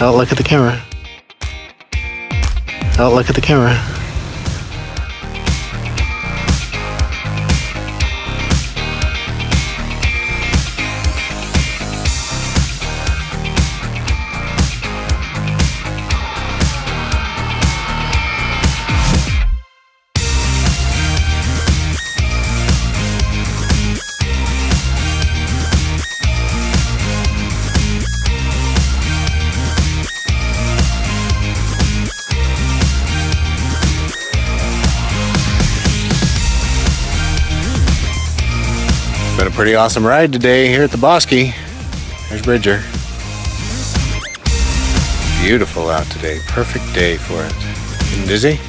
Oh, look at the camera. Oh, look at the camera. Been a pretty awesome ride today here at the Bosque. There's Bridger. Beautiful out today. Perfect day for it. Getting dizzy?